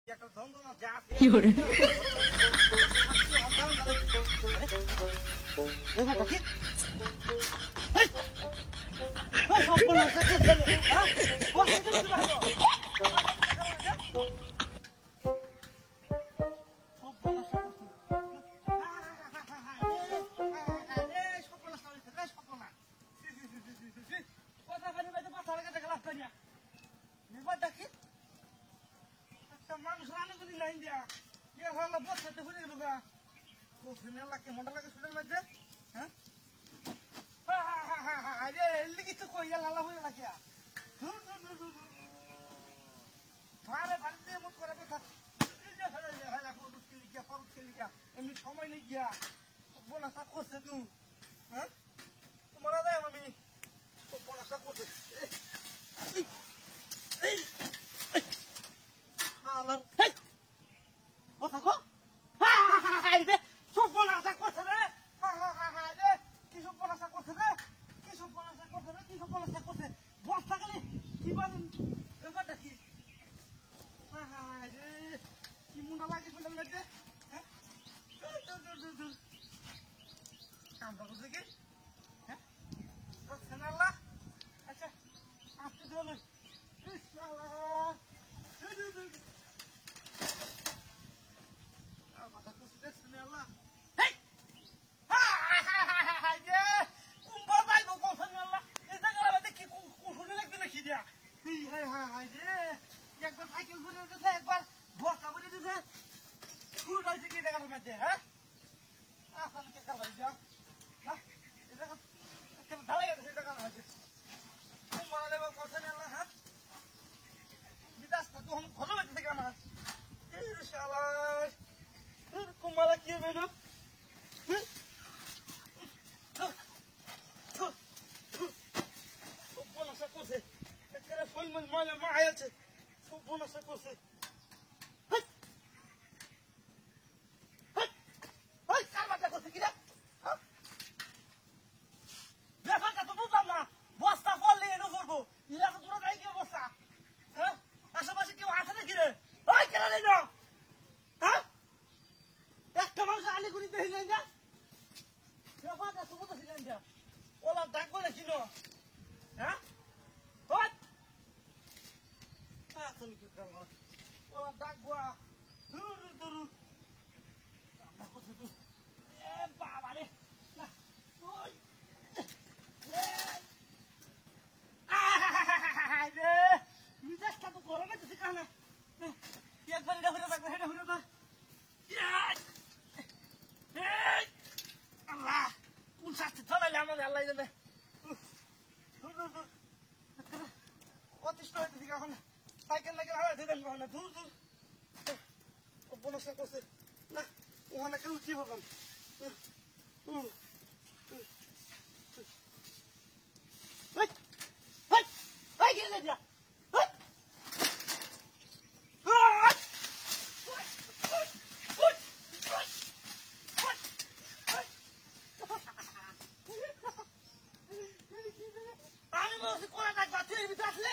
有人。মানুষ রান্না করি লাইন দিয়া ভালো বসাতে হয়ে গেল গা লাগে মন্ডা লাগে শুনে লাগছে হ্যাঁ আরে এলি কিছু কইয়া লালা হয়ে লাগিয়া ভারে ভারে দিয়ে মত করে কথা এমনি সময় নেই গিয়া বোনাসা করছে তুই হ্যাঁ তোমার দেয় আমি বোনাসা করছে কথা কো রে সব বোনাসা করছে রে রে কি সব বোনাসা করছে রে কি সব বোনাসা করছে রে কি সব বোনাসা করছে বস্তা গেলে কি বলেন ব্যাপারটা কি রে কি মুন্ডা লাগে শুনলাম লাগছে হ্যাঁ কামটা করছে কি হ্যাঁ আল্লাহ আচ্ছা আসতে দিল একবার সাইকেল ঘুরে দিতেছে একবার বস্তা ঘুরে দিতেছে ফুল হয়েছে কি দেখার মধ্যে হ্যাঁ আসলে কে কারবার যাও হ্যাঁ এটা ঢালাই গেছে এটা কারণ হয়েছে কুম্বালা দেবার কথা নেই আল্লাহ হ্যাঁ বিদাসটা তো ভালো হয়েছে আমার শালা কুম্বালা কি বেরো বোনাসা করছে একেবারে ফুল ময়লা মায় আছে খুব বোনাসা করছে কারবারটা করছে কিনা ব্যাপারটা তো বুঝলাম না বস্তা পড়লে এনে করবো এরা তো দূরে যাই গিয়ে বস্তা হ্যাঁ আশেপাশে কেউ আছে নাকি রে ওই কেন নেই না হ্যাঁ একটা মানুষ আলি গুলি দেখি নাই না ব্যাপারটা তো বুঝতেছিলেন যা ওলা ডাক বলে ছিল হ্যাঁ ওই তুমি কি করবো ওলা ডাক গোয়া ধরু ধরু বাবা রে মিজাজটা তো গরমে তো শিখানে একবার এটা হয়ে থাকবে এটা হয়ে না আল্লাহ কোন শাস্তি চলাইলে আমাদের আল্লাহ জানে অতিষ্ঠ হইতেছি এখন সাইকেল লাগে হারাইতে দেন না দূর দূর বোনাসটা করছে না ওখানে কেউ কি হবেন আমি বলছি কোন ডাক বাচ্চা এর ভিতরে আসলে